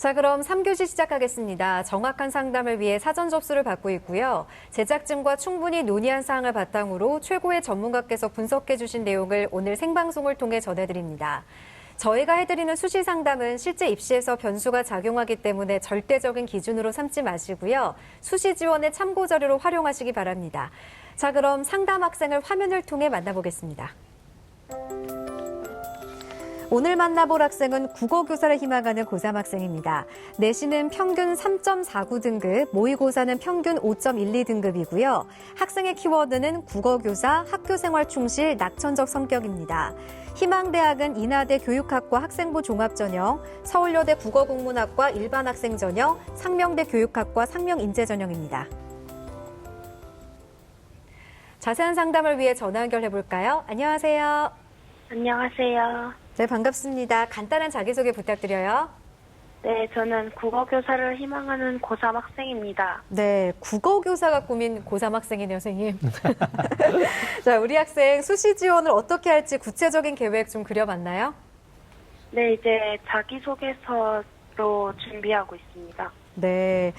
자, 그럼 3교시 시작하겠습니다. 정확한 상담을 위해 사전 접수를 받고 있고요. 제작진과 충분히 논의한 사항을 바탕으로 최고의 전문가께서 분석해 주신 내용을 오늘 생방송을 통해 전해드립니다. 저희가 해드리는 수시 상담은 실제 입시에서 변수가 작용하기 때문에 절대적인 기준으로 삼지 마시고요. 수시 지원의 참고 자료로 활용하시기 바랍니다. 자, 그럼 상담 학생을 화면을 통해 만나보겠습니다. 오늘 만나볼 학생은 국어교사를 희망하는 고3 학생입니다. 내신은 평균 3.49등급, 모의고사는 평균 5.12등급이고요. 학생의 키워드는 국어교사, 학교생활 충실, 낙천적 성격입니다. 희망대학은 인하대 교육학과 학생부 종합전형, 서울여대 국어국문학과 일반학생전형, 상명대 교육학과 상명인재전형입니다. 자세한 상담을 위해 전화 연결해볼까요? 안녕하세요. 안녕하세요. 네, 반갑습니다. 간단한 자기소개 부탁드려요. 네, 저는 국어교사를 희망하는 고3 학생입니다. 네, 국어교사가 꿈인 고3 학생이네요, 선생님. 자, 우리 학생 수시 지원을 어떻게 할지 구체적인 계획 좀 그려봤나요? 네, 이제 자기소개서로 준비하고 있습니다. 네.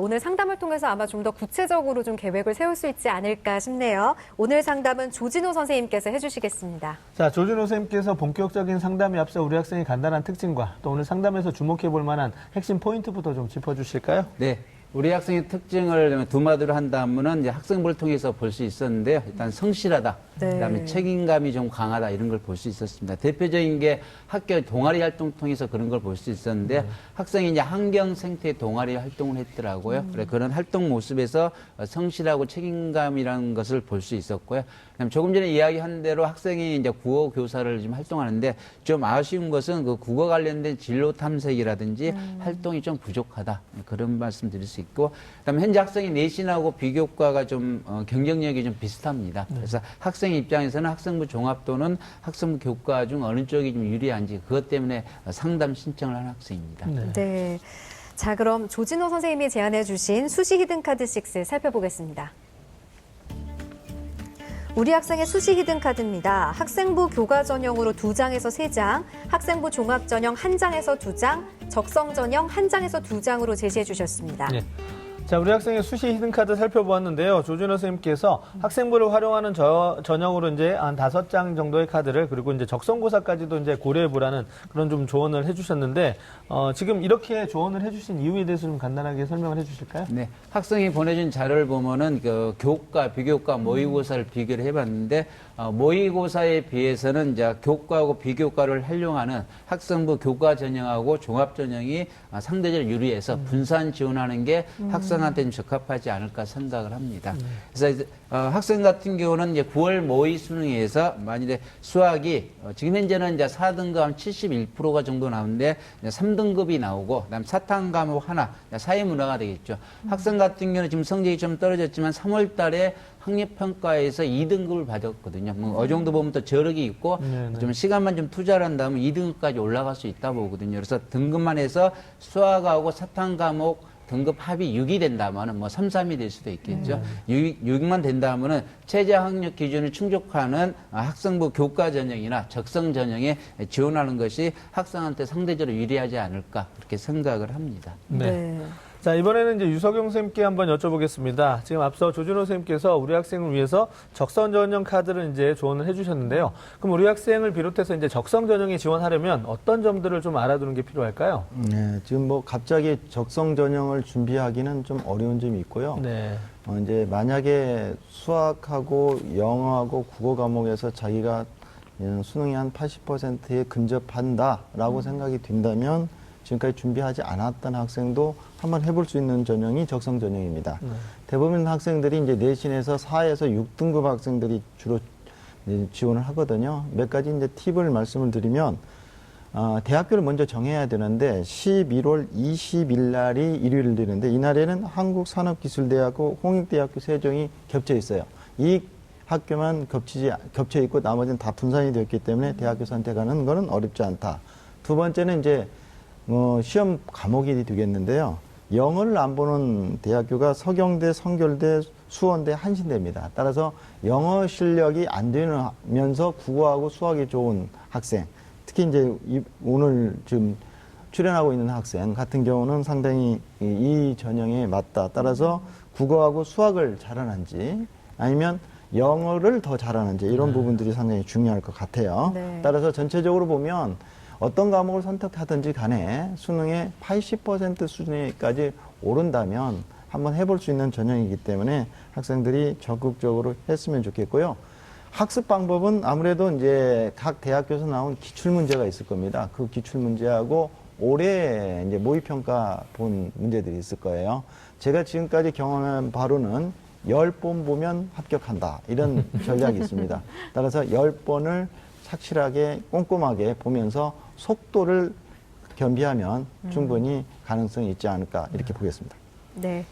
오늘 상담을 통해서 아마 좀 더 구체적으로 좀 계획을 세울 수 있지 않을까 싶네요. 오늘 상담은 조진호 선생님께서 해주시겠습니다. 자, 조진호 선생님께서 본격적인 상담에 앞서 우리 학생의 간단한 특징과 또 오늘 상담에서 주목해 볼 만한 핵심 포인트부터 좀 짚어주실까요? 네. 우리 학생의 특징을 두 마디로 한다면은 이제 학생부를 통해서 볼 수 있었는데요. 일단 성실하다. 네. 그다음에 책임감이 좀 강하다. 이런 걸 볼 수 있었습니다. 대표적인 게 학교 동아리 활동 통해서 그런 걸 볼 수 있었는데 학생이 이제 환경 생태 동아리 활동을 했더라고요. 그래 그런 활동 모습에서 성실하고 책임감이라는 것을 볼 수 있었고요. 그다음에 조금 전에 이야기한 대로 학생이 이제 국어 교사를 지금 활동하는데 좀 아쉬운 것은 그 국어 관련된 진로 탐색이라든지 활동이 좀 부족하다. 그런 말씀 드릴 수 있고, 그다음에 현재 학생이 내신하고 비교과가 좀 경쟁력이 좀 비슷합니다. 그래서 학생 입장에서는 학생부 종합 또는 학생부 교과 중 어느 쪽이 좀 유리한지 그것 때문에 상담 신청을 한 학생입니다. 네. 자, 그럼 조진호 선생님이 제안해 주신 수시 히든카드 6 살펴보겠습니다. 우리 학생의 수시 히든카드입니다. 학생부 교과 전형으로 2장에서 3장, 학생부 종합 전형 1장에서 2장, 적성 전형 1장에서 2장으로 제시해 주셨습니다. 네. 자, 우리 학생의 수시 히든카드 살펴보았는데요. 조준호 선생님께서 학생부를 활용하는 전형으로 이제 한 5장 정도의 카드를 그리고 이제 적성고사까지도 이제 고려해보라는 그런 좀 조언을 해주셨는데, 지금 이렇게 조언을 해주신 이유에 대해서 좀 간단하게 설명을 해주실까요? 네. 학생이 보내준 자료를 보면은 그 교과, 비교과, 모의고사를 비교를 해봤는데, 모의고사에 비해서는 이제 교과하고 비교과를 활용하는 학생부 교과 전형하고 종합 전형이 상대적으로 유리해서 분산 지원하는 게 학생한테는 적합하지 않을까 생각을 합니다. 그래서 이제 학생 같은 경우는 이제 9월 모의 수능에서 만일에 수학이 지금 현재는 이제 4등급 한 71%가 정도 나오는데 3등급이 나오고 그다음 사탕 과목 하나, 사회문화가 되겠죠. 학생 같은 경우는 지금 성적이 좀 떨어졌지만 3월 달에 학력평가에서 2등급을 받았거든요. 뭐, 어느 정도 보면 또 저력이 있고, 좀 시간만 좀 투자를 한다면 2등급까지 올라갈 수 있다 보거든요. 그래서 등급만 해서 수학하고 사탕 과목 등급 합이 6이 된다면은 뭐 3, 3이 될 수도 있겠죠. 6만 된다면은 최저 학력 기준을 충족하는 학생부 교과 전형이나 적성 전형에 지원하는 것이 학생한테 상대적으로 유리하지 않을까 그렇게 생각을 합니다. 네. 자, 이번에는 이제 유석용 선생님께 한번 여쭤보겠습니다. 지금 앞서 조준호 선생님께서 우리 학생을 위해서 적성 전형 카드를 이제 조언을 해주셨는데요. 그럼 우리 학생을 비롯해서 이제 적성 전형에 지원하려면 어떤 점들을 좀 알아두는 게 필요할까요? 네, 지금 뭐 갑자기 적성 전형을 준비하기는 좀 어려운 점이 있고요. 네. 이제 만약에 수학하고 영어하고 국어 과목에서 자기가 수능이 한 80%에 근접한다라고 생각이 된다면 지금까지 준비하지 않았던 학생도 한번 해볼 수 있는 전형이 적성 전형입니다. 대부분 학생들이 이제 내신에서 4에서 6등급 학생들이 주로 지원을 하거든요. 몇 가지 이제 팁을 말씀을 드리면, 대학교를 먼저 정해야 되는데 11월 20일 날이 일요일 되는데 이날에는 한국산업기술대학교, 홍익대학교, 세종이 겹쳐 있어요. 이 학교만 겹쳐 있고 나머지는 다 분산이 되었기 때문에 대학교 선택하는 거는 어렵지 않다. 두 번째는 이제 시험 과목이 되겠는데요. 영어를 안 보는 대학교가 서경대, 성결대, 수원대, 한신대입니다. 따라서 영어 실력이 안 되면서 국어하고 수학이 좋은 학생, 특히 이제 오늘 지금 출연하고 있는 학생 같은 경우는 상당히 이 전형에 맞다. 따라서 국어하고 수학을 잘하는지 아니면 영어를 더 잘하는지 이런 부분들이 상당히 중요할 것 같아요. 네. 따라서 전체적으로 보면 어떤 과목을 선택하든지 간에 수능의 80% 수준까지 오른다면 한번 해볼 수 있는 전형이기 때문에 학생들이 적극적으로 했으면 좋겠고요. 학습 방법은 아무래도 이제 각 대학교에서 나온 기출문제가 있을 겁니다. 그 기출문제하고 올해 이제 모의평가 본 문제들이 있을 거예요. 제가 지금까지 경험한 바로는 10번 보면 합격한다. 이런 전략이 있습니다. 따라서 10번을 착실하게 꼼꼼하게 보면서 속도를 겸비하면 충분히 가능성이 있지 않을까 이렇게 보겠습니다. 네.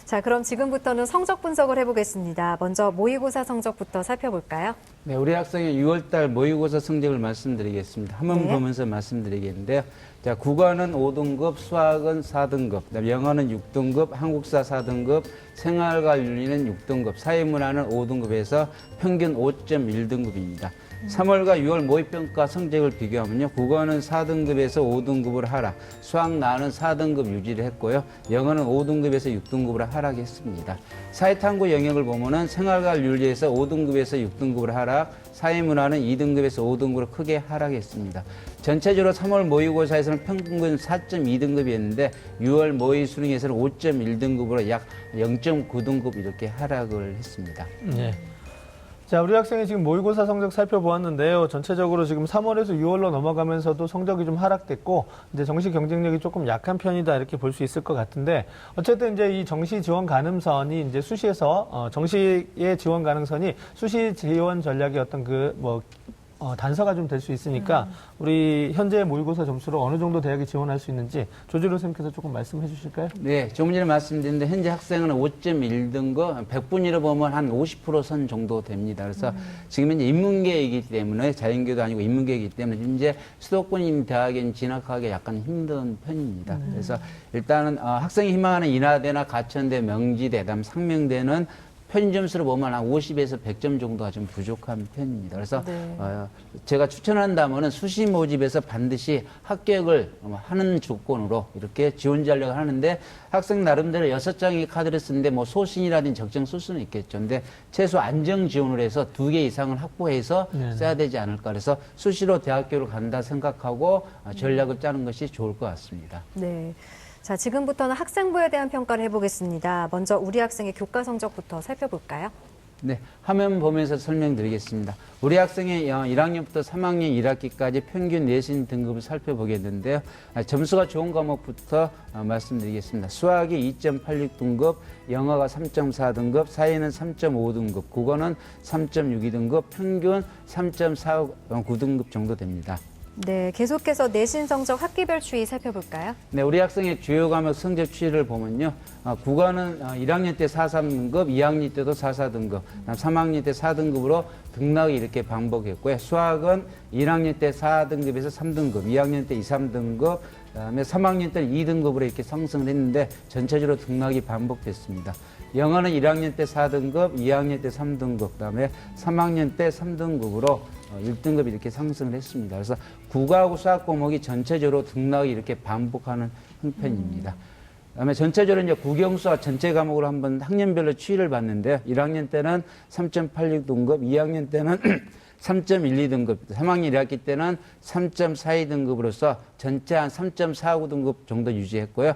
자, 그럼 지금부터는 성적 분석을 해보겠습니다. 먼저 모의고사 성적부터 살펴볼까요? 네, 우리 학생의 6월달 모의고사 성적을 말씀드리겠습니다. 한번 네. 보면서 말씀드리겠는데요. 자, 국어는 5등급, 수학은 4등급, 그다음에 영어는 6등급, 한국사 4등급, 생활과 윤리는 6등급, 사회문화는 5등급에서 평균 5.1등급입니다. 3월과 6월 모의평가 성적을 비교하면요. 국어는 4등급에서 5등급으로 하락, 수학 나는 4등급 유지를 했고요. 영어는 5등급에서 6등급으로 하락했습니다. 사회탐구 영역을 보면은 생활과 윤리에서 5등급에서 6등급으로 하락, 사회문화는 2등급에서 5등급으로 크게 하락했습니다. 전체적으로 3월 모의고사에서는 평균 4.2등급이었는데 6월 모의 수능에서는 5.1등급으로 약 0.9등급 이렇게 하락을 했습니다. 네. 자, 우리 학생이 지금 모의고사 성적 살펴보았는데요. 전체적으로 지금 3월에서 6월로 넘어가면서도 성적이 좀 하락됐고, 이제 정시 경쟁력이 조금 약한 편이다, 이렇게 볼 수 있을 것 같은데, 어쨌든 이제 이 정시 지원 가능선이 이제 수시에서, 정시의 지원 가능선이 수시 지원 전략의 어떤 단서가 좀 될 수 있으니까, 우리 현재 모의고사 점수로 어느 정도 대학에 지원할 수 있는지 조준호 선생님께서 조금 말씀해 주실까요? 네, 조금 전에 말씀드렸는데 현재 학생은 5.1등급, 100분위로 보면 한 50% 선 정도 됩니다. 그래서 지금 이제 인문계이기 때문에 자연계도 아니고 인문계이기 때문에 이제 수도권 대학에 진학하기 약간 힘든 편입니다. 그래서 일단은 학생이 희망하는 인하대나 가천대, 명지대, 그다음 상명대는 표준 점수로 보면 한 50에서 100점 정도가 좀 부족한 편입니다. 그래서 네. 제가 추천한다면은 수시 모집에서 반드시 합격을 하는 조건으로 이렇게 지원 전략을 하는데 학생 나름대로 6장의 카드를 쓰는데 뭐 소신이라든지 적정 쓸 수는 있겠죠. 근데 최소 안정 지원을 해서 2개 이상을 확보해서 써야 되지 않을까. 그래서 수시로 대학교를 간다 생각하고 전략을 짜는 것이 좋을 것 같습니다. 네. 자, 지금부터는 학생부에 대한 평가를 해보겠습니다. 먼저 우리 학생의 교과 성적부터 살펴볼까요? 네, 화면 보면서 설명드리겠습니다. 우리 학생의 1학년부터 3학년 1학기까지 평균 내신 등급을 살펴보겠는데요. 점수가 좋은 과목부터 말씀드리겠습니다. 수학이 2.86등급, 영어가 3.4등급, 사회는 3.5등급, 국어는 3.62등급, 평균 3.49등급 정도 됩니다. 네, 계속해서 내신 성적 학기별 추이 살펴볼까요? 네, 우리 학생의 주요 과목 성적 추이를 보면요. 국어는 1학년 때 4.3등급, 2학년 때도 4.4등급, 3학년 때 4등급으로 등락이 이렇게 반복했고요. 수학은 1학년 때 4등급에서 3등급, 2학년 때 2, 3등급, 그다음에 3학년 때 2등급으로 이렇게 상승을 했는데 전체적으로 등락이 반복됐습니다. 영어는 1학년 때 4등급, 2학년 때 3등급, 그다음에 3학년 때 3등급으로 1등급 이렇게 상승을 했습니다. 그래서 국어하고 수학 과목이 전체적으로 등락이 이렇게 반복하는 형편입니다. 그다음에 전체적으로 이제 국영수와 전체 과목으로 한번 학년별로 추이를 봤는데요. 1학년 때는 3.86등급, 2학년 때는 3.12등급, 3학년 1학기 때는 3.42등급으로서 전체 한 3.49등급 정도 유지했고요.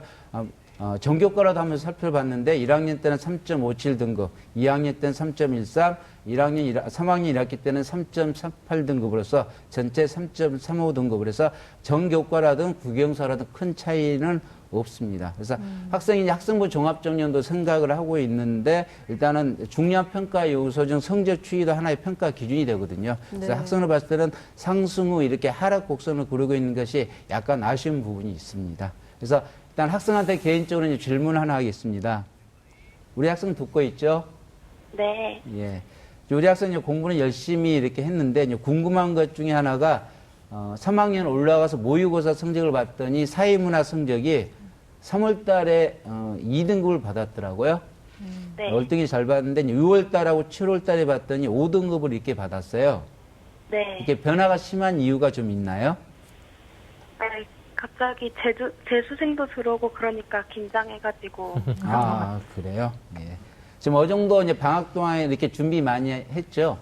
전교과라도 한번 살펴봤는데 1학년 때는 3.57등급, 2학년 때는 3.13, 3학년 1학기 때는 3.38등급으로서 전체 3.35등급을 해서 전교과라든 국영사라든 큰 차이는 없습니다. 그래서 학생이 학생부 종합정년도 생각을 하고 있는데 일단은 중요한 평가 요소 중 성적 추이도 하나의 평가 기준이 되거든요. 그래서 네. 학생을 봤을 때는 상승 후 이렇게 하락 곡선을 그리고 있는 것이 약간 아쉬운 부분이 있습니다. 그래서 일단 학생한테 개인적으로 이제 질문 하나 하겠습니다. 우리 학생 듣고 있죠? 네. 예. 우리 학생이 공부는 열심히 이렇게 했는데 이제 궁금한 것 중에 하나가 3학년 올라가서 모의고사 성적을 봤더니 사회문화 성적이 3월 달에 2등급을 받았더라고요. 네. 월등히 잘 받았는데 6월 달하고 7월 달에 봤더니 5등급을 이렇게 받았어요. 네. 이렇게 변화가 심한 이유가 좀 있나요? 갑자기 재수생도 들어오고 그러니까 긴장해가지고. 아, 그래요? 예. 지금 어느 정도 이제 방학 동안에 이렇게 준비 많이 했죠?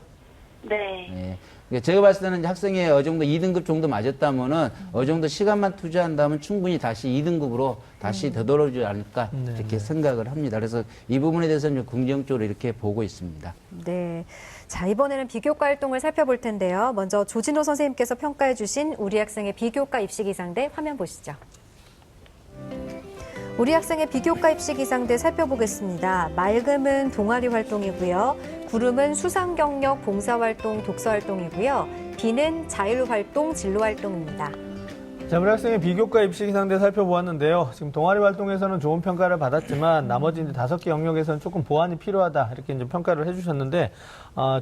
네. 예. 그러니까 제가 봤을 때는 학생이 어느 정도 2등급 정도 맞았다면은 어느 정도 시간만 투자한다면 충분히 다시 2등급으로 다시 되돌아오지 않을까 이렇게 생각을 합니다. 그래서 이 부분에 대해서는 좀 긍정적으로 이렇게 보고 있습니다. 네. 자, 이번에는 비교과 활동을 살펴볼 텐데요. 먼저 조진호 선생님께서 평가해 주신 우리 학생의 비교과 입시 기상대 화면 보시죠. 우리 학생의 비교과 입시 기상대 살펴보겠습니다. 맑음은 동아리 활동이고요. 구름은 수상 경력, 봉사 활동, 독서 활동이고요. 비는 자율 활동, 진로 활동입니다. 자, 우리 학생의 비교과 입시 기상대 살펴보았는데요. 지금 동아리 활동에서는 좋은 평가를 받았지만 나머지 이제 5개 영역에서는 조금 보완이 필요하다 이렇게 이제 평가를 해주셨는데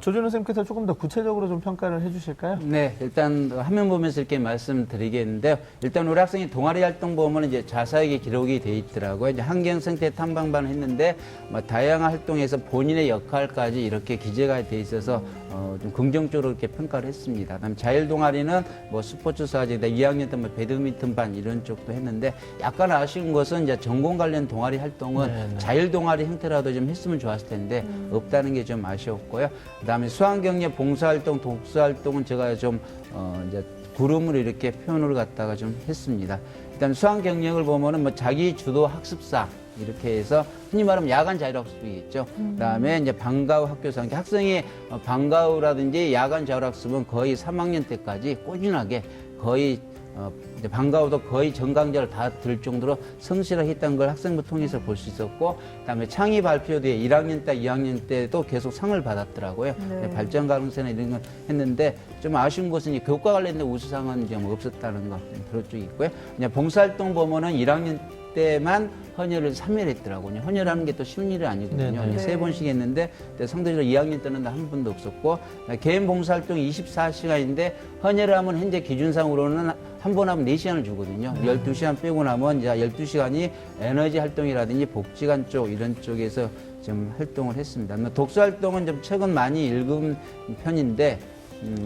조준호 선생님께서 조금 더 구체적으로 좀 평가를 해주실까요? 네, 일단 화면 보면서 이렇게 말씀드리겠는데요. 일단 우리 학생이 동아리 활동 보면 이제 자사에게 기록이 돼 있더라고요. 이제 환경 생태 탐방반을 했는데 다양한 활동에서 본인의 역할까지 이렇게 기재가 돼 있어서 좀 긍정적으로 이렇게 평가를 했습니다. 그다음 자율 동아리는 스포츠 사제다 2학년 때 배드민턴 반 이런 쪽도 했는데 약간 아쉬운 것은 이제 전공 관련 동아리 활동은 자율 동아리 형태라도 좀 했으면 좋았을 텐데 없다는 게 좀 아쉬웠고요. 그다음에 수학경력 봉사활동, 독서활동은 제가 좀 이제 구름으로 이렇게 표현을 갖다가 좀 했습니다. 일단 수학 경력을 보면은 자기 주도 학습사 이렇게 해서 흔히 말하면 야간 자율학습이겠죠. 그다음에 이제 방과후 학교상 학생이 방과후라든지 야간 자율학습은 거의 3학년 때까지 꾸준하게 거의 이제 방과후도 거의 전강좌를 다 들 정도로 성실하게 했다는 걸 학생부 통해서 볼 수 있었고, 그다음에 창의 발표 뒤에 1학년 때, 2학년 때도 계속 상을 받았더라고요. 네. 발전 가능성이나 이런 걸 했는데 좀 아쉬운 것은 교과 관련된 우수상은 좀 없었다는 거 그런 쪽이 있고요. 그냥 봉사활동 보면은 1학년 때만 헌혈을 3일 했더라고요. 헌혈하는 게 또 쉬운 일이 아니거든요. 네네. 3번씩 했는데 상대적으로 2학년 때는 한 번도 없었고, 개인 봉사활동 24시간인데 헌혈을 하면 현재 기준상으로는 한 번 하면 4시간을 주거든요. 12시간 빼고 나면 이제 12시간이 에너지 활동이라든지 복지관 쪽 이런 쪽에서 좀 활동을 했습니다. 독서 활동은 좀 책은 많이 읽은 편인데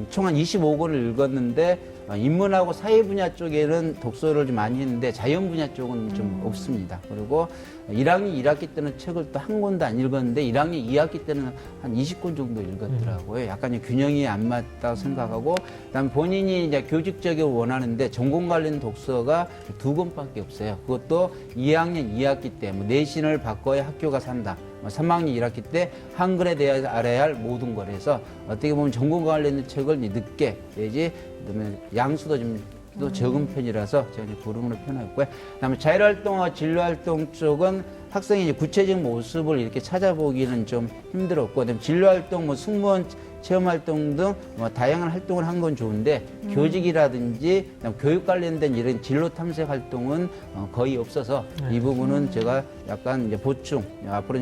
총 한 25권을 읽었는데 인문하고 사회 분야 쪽에는 독서를 좀 많이 했는데 자연 분야 쪽은 좀 없습니다. 그리고 1학년 1학기 때는 책을 또 한 권도 안 읽었는데 1학년 2학기 때는 한 20권 정도 읽었더라고요. 약간 균형이 안 맞다고 생각하고, 그다음에 본인이 이제 교직적으로 원하는데 전공 관련 독서가 2권밖에 없어요. 그것도 2학년 2학기 때 내신을 바꿔야 학교가 산다. 3학년 1학기 때 한글에 대해 알아야 할 모든 거래서 어떻게 보면 전공과 관련된 책을 늦게 내지 그다음에 양수도 좀 또 적은 편이라서 제가 이제 구름으로 표현했고요. 그다음에 자율활동과 진로활동 쪽은 학생이 이제 구체적인 모습을 이렇게 찾아보기는 좀 힘들었고, 그다음에 진로활동, 승무원 체험활동 등 다양한 활동을 한 건 좋은데 교직이라든지 교육 관련된 이런 진로 탐색 활동은 거의 없어서 이 부분은 제가 약간 이제 보충 앞으로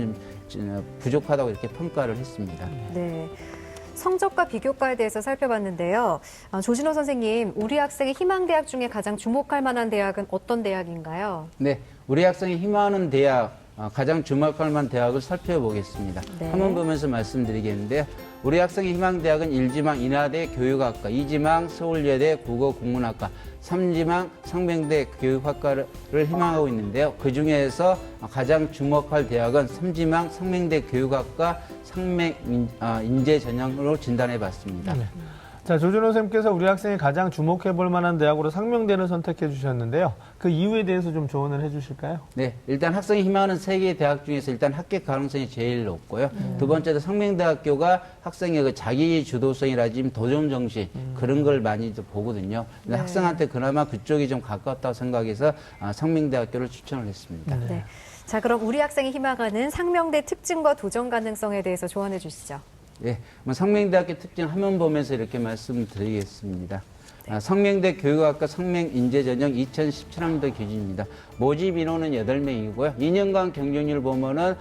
좀 부족하다고 이렇게 평가를 했습니다. 네. 성적과 비교과에 대해서 살펴봤는데요. 조진호 선생님, 우리 학생의 희망대학 중에 가장 주목할 만한 대학은 어떤 대학인가요? 네, 우리 학생이 희망하는 대학, 가장 주목할 만한 대학을 살펴보겠습니다. 네. 한번 보면서 말씀드리겠는데요. 우리 학생의 희망대학은 1지망 인하대 교육학과, 2지망 서울예대 국어국문학과, 3지망 상명대 교육학과를 희망하고 있는데요. 그중에서 가장 주목할 대학은 3지망 상명대 교육학과 인재 전형으로 진단해 봤습니다. 네. 자, 조준호 선생님께서 우리 학생이 가장 주목해 볼 만한 대학으로 상명대를 선택해 주셨는데요. 그 이유에 대해서 좀 조언을 해 주실까요? 네, 일단 학생이 희망하는 3개 대학 중에서 일단 합격 가능성이 제일 높고요. 두 번째도 상명대학교가 학생의 그 자기 주도성이라든지 도전 정신 그런 걸 많이 보거든요. 근데 네. 학생한테 그나마 그쪽이 좀 가깝다고 생각해서 상명대학교를 추천을 했습니다. 네. 자, 그럼 우리 학생이 희망하는 상명대 특징과 도전 가능성에 대해서 조언해 주시죠. 예, 상명대학교 특징 화면 보면서 이렇게 말씀드리겠습니다. 상명대 교육학과 상명인재전형 2017학년도 기준입니다. 모집 인원은 8명이고요. 2년간 경쟁률 보면은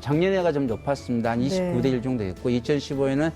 작년에가 좀 높았습니다. 한 29대 1 정도 됐고 2015에는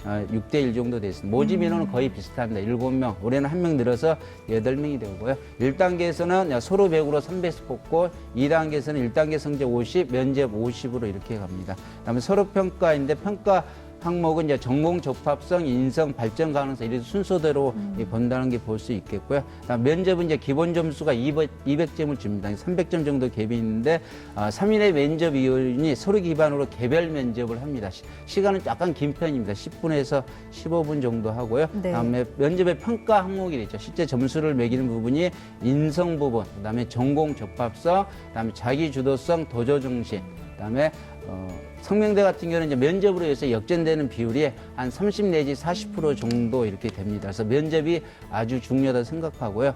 6대 1 정도 됐습니다. 모집 인원은 거의 비슷합니다. 7명. 올해는 1명 늘어서 8명이 되고요. 1단계에서는 서로 100으로 3배씩 뽑고 2단계에서는 1단계 성적 50, 면접 50으로 이렇게 갑니다. 그다음에 서로 평가인데 평가 항목은 이제 전공 적합성, 인성, 발전 가능성 이런 순서대로 본다는 게 볼 수 있겠고요. 다음 면접은 이제 기본 점수가 200점을 줍니다. 300점 정도 갭이 있는데 3일의 면접 위원이 서류 기반으로 개별 면접을 합니다. 시간은 약간 긴 편입니다. 10분에서 15분 정도 하고요. 네. 다음에 면접의 평가 항목이 있죠. 실제 점수를 매기는 부분이 인성 부분, 그다음에 전공 적합성, 그다음에 자기 주도성, 도저 정신, 그다음에 성명대 같은 경우는 이제 면접으로 해서 역전되는 비율이 한 30 내지 40% 정도 이렇게 됩니다. 그래서 면접이 아주 중요하다 생각하고요.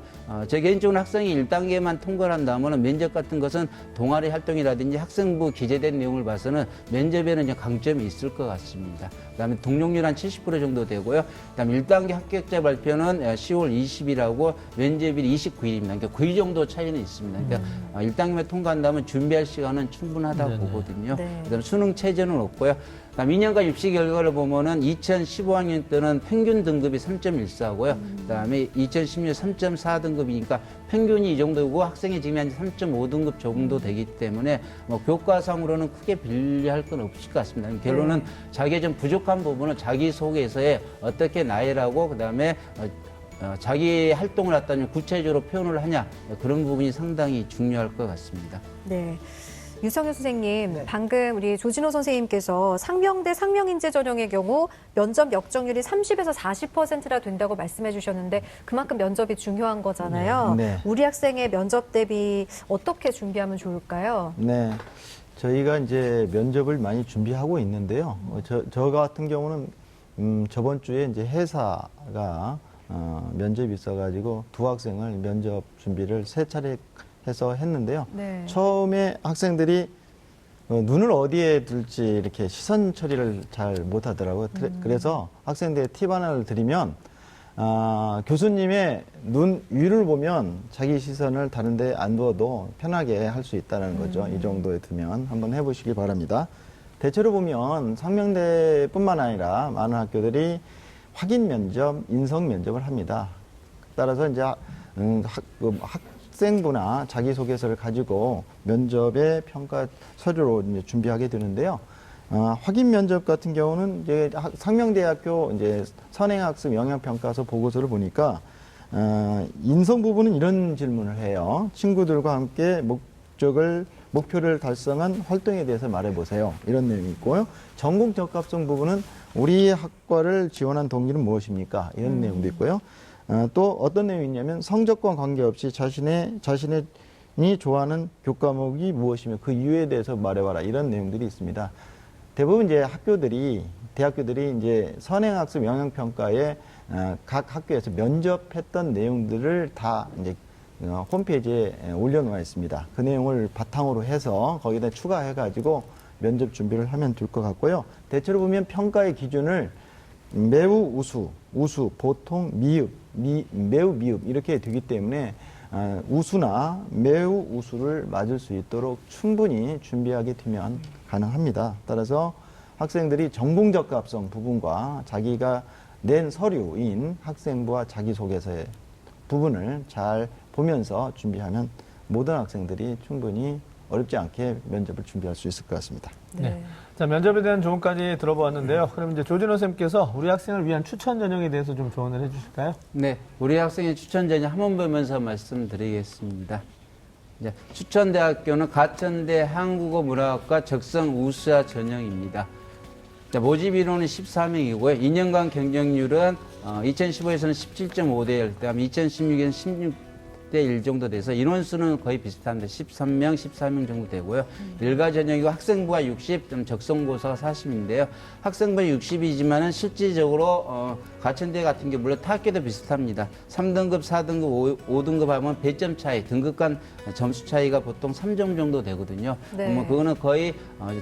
제 개인적으로 학생이 1단계만 통과를 한다면 면접 같은 것은 동아리 활동이라든지 학생부 기재된 내용을 봐서는 면접에는 이제 강점이 있을 것 같습니다. 그다음에 동력률 한 70% 정도 되고요. 그다음에 1단계 합격자 발표는 10월 20일하고 면접일이 29일입니다. 그러니까 9일 정도 차이는 있습니다. 그러니까 1단계만 통과한다면 준비할 시간은 충분하다고 네네. 보거든요. 네. 그다음에 수능 체제는 없고요. 그다음 2년간 입시 결과를 보면은 2015학년 때는 평균 등급이 3.14고요. 그다음에 2016년 3.4등급이니까 평균이 이 정도고 학생이 지금 한 3.5등급 정도 되기 때문에 뭐 교과상으로는 크게 빌려할 건 없을 것 같습니다. 결론은 자기의 좀 부족한 부분을 자기 속에서의 어떻게 나열하고 그다음에 자기 활동을 갖다 구체적으로 표현을 하냐 그런 부분이 상당히 중요할 것 같습니다. 네. 유성효 선생님, 방금 우리 조진호 선생님께서 상명대 상명인재 전형의 경우 면접 역정률이 30에서 40%나 된다고 말씀해 주셨는데 그만큼 면접이 중요한 거잖아요. 네. 우리 학생의 면접 대비 어떻게 준비하면 좋을까요? 네. 저희가 이제 면접을 많이 준비하고 있는데요. 저 같은 경우는 저번 주에 이제 회사가 면접이 있어가지고 두 학생을 면접 준비를 3차례 해서 했는데요. 네. 처음에 학생들이 눈을 어디에 둘지 이렇게 시선 처리를 잘 못하더라고요. 그래서 학생들의 팁 하나를 드리면 교수님의 눈 위를 보면 자기 시선을 다른 데 안 두어도 편하게 할 수 있다는 거죠. 이 정도에 두면 한번 해보시기 바랍니다. 대체로 보면 상명대뿐만 아니라 많은 학교들이 확인 면접, 인성 면접을 합니다. 따라서 이제 학생부나 자기소개서를 가지고 면접의 평가 서류로 이제 준비하게 되는데요. 확인 면접 같은 경우는 이제 상명대학교 이제 선행학습 영향평가서 보고서를 보니까 인성 부분은 이런 질문을 해요. 친구들과 함께 목표를 달성한 활동에 대해서 말해보세요. 이런 내용이 있고요. 전공 적합성 부분은 우리 학과를 지원한 동기는 무엇입니까? 이런 내용도 있고요. 또 어떤 내용이 있냐면 성적과 관계없이 자신이 좋아하는 교과목이 무엇이며 그 이유에 대해서 말해봐라. 이런 내용들이 있습니다. 대부분 이제 대학교들이 이제 선행학습 영향평가에 각 학교에서 면접했던 내용들을 다 이제 홈페이지에 올려놓아 있습니다. 그 내용을 바탕으로 해서 거기다 추가해가지고 면접 준비를 하면 될 것 같고요. 대체로 보면 평가의 기준을 매우 우수, 보통, 매우 미흡 이렇게 되기 때문에 우수나 매우 우수를 맞을 수 있도록 충분히 준비하게 되면 가능합니다. 따라서 학생들이 전공적 합성 부분과 자기가 낸 서류인 학생부와 자기소개서의 부분을 잘 보면서 준비하면 모든 학생들이 충분히 어렵지 않게 면접을 준비할 수 있을 것 같습니다. 네. 자, 면접에 대한 조언까지 들어보았는데요. 그럼 이제 조진호 선생님께서 우리 학생을 위한 추천 전형에 대해서 좀 조언을 해주실까요? 네, 우리 학생의 추천 전형 한번 보면서 말씀드리겠습니다. 이제 추천대학교는 가천대 한국어 문화학과 적성 우수자 전형입니다. 자, 모집 인원은 14명이고요. 2년간 경쟁률은 2015에서는 17.5대 1, 그다음에 2016에는 16대 1 정도 돼서 인원수는 거의 비슷합니다. 13명, 14명 정도 되고요. 일가 전형이고 학생부가 60, 좀 적성고사가 40인데요. 학생부가 60이지만은 실질적으로 가천대 같은 게 물론 타 학교도 비슷합니다. 3등급, 4등급, 5등급 하면 배점 차이, 등급 간 점수 차이가 보통 3점 정도 되거든요. 네. 그러면 그거는 거의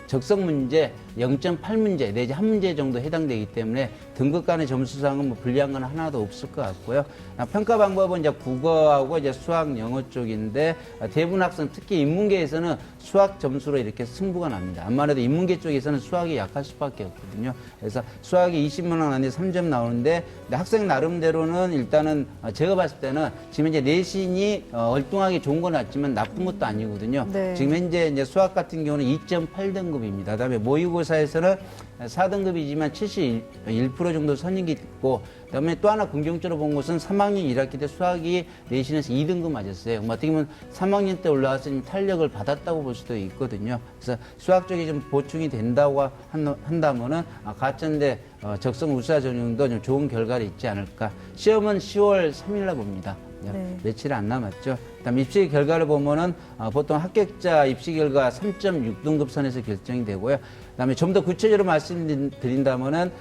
적성 문제 0.8문제 내지 1문제 정도 해당되기 때문에 등급 간의 점수상은 뭐 불리한 건 하나도 없을 것 같고요. 평가 방법은 이제 국어하고 이제 수학, 영어 쪽인데 대부분 학생 특히 인문계에서는 수학 점수로 이렇게 승부가 납니다. 아무래도 인문계 쪽에서는 수학이 약할 수밖에 없거든요. 그래서 수학이 20만 원 안에 3점 나오는데 학생 나름대로는 일단은 제가 봤을 때는 지금 이제 내신이 얼뚱하게 좋은 건 맞지만 나쁜 것도 아니거든요. 네. 지금 현재 이제 수학 같은 경우는 2.8등급입니다. 그다음에 모의고사에서는 4등급이지만 71% 정도 선임이 있고, 그다음에 또 하나 긍정적으로 본 것은 3학년 1학기 때 수학이 내신에서 2등급 맞았어요. 뭐 어떻게 보면 3학년 때 올라와서 탄력을 받았다고 볼 수도 있거든요. 그래서 수학 쪽이 좀 보충이 된다고 한다면은 가천대 적성 우수화 전형도 좀 좋은 결과를 있지 않을까. 시험은 10월 3일날 봅니다. 네. 며칠 안 남았죠. 그다음 입시 결과를 보면은 보통 합격자 입시 결과 3.6등급 선에서 결정이 되고요. 그다음에 좀 더 구체적으로 말씀드린다면은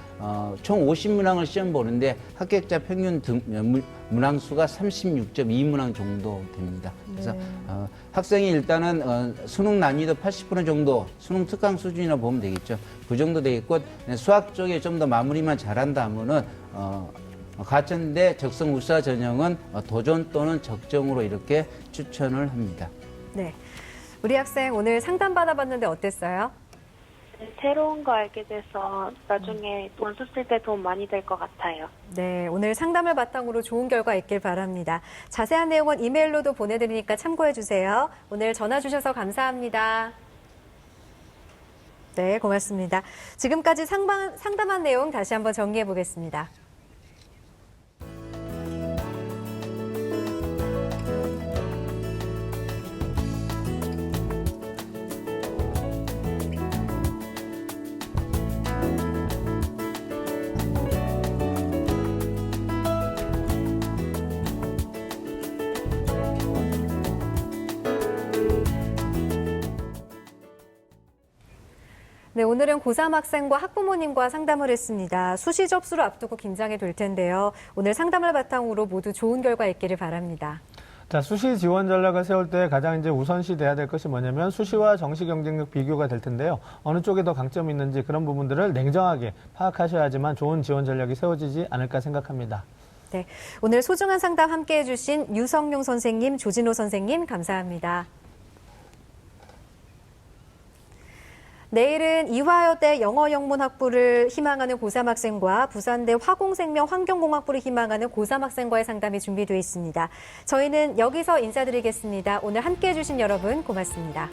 총 50문항을 시험 보는데 합격자 평균 문항 수가 36.2문항 정도 됩니다. 그래서 학생이 일단은 수능 난이도 80% 정도 수능 특강 수준이라 보면 되겠죠. 그 정도 되겠고, 수학 쪽에 좀 더 마무리만 잘한다 하면은 가천대 적성 우수화 전형은 도전 또는 적정으로 이렇게 추천을 합니다. 네. 우리 학생 오늘 상담 받아봤는데 어땠어요? 새로운 거 알게 돼서 나중에 원서 쓸 때 도움 많이 될 것 같아요. 네, 오늘 상담을 바탕으로 좋은 결과 있길 바랍니다. 자세한 내용은 이메일로도 보내드리니까 참고해 주세요. 오늘 전화 주셔서 감사합니다. 네, 고맙습니다. 지금까지 상담한 내용 다시 한번 정리해 보겠습니다. 네, 오늘은 고3 학생과 학부모님과 상담을 했습니다. 수시 접수를 앞두고 긴장이 될 텐데요. 오늘 상담을 바탕으로 모두 좋은 결과 있기를 바랍니다. 자, 수시 지원 전략을 세울 때 가장 이제 우선시 돼야 될 것이 뭐냐면 수시와 정시 경쟁력 비교가 될 텐데요. 어느 쪽에 더 강점이 있는지 그런 부분들을 냉정하게 파악하셔야지만 좋은 지원 전략이 세워지지 않을까 생각합니다. 네, 오늘 소중한 상담 함께해 주신 유성용 선생님, 조진호 선생님 감사합니다. 내일은 이화여대 영어영문학부를 희망하는 고3 학생과 부산대 화공생명 환경공학부를 희망하는 고3 학생과의 상담이 준비되어 있습니다. 저희는 여기서 인사드리겠습니다. 오늘 함께해 주신 여러분 고맙습니다.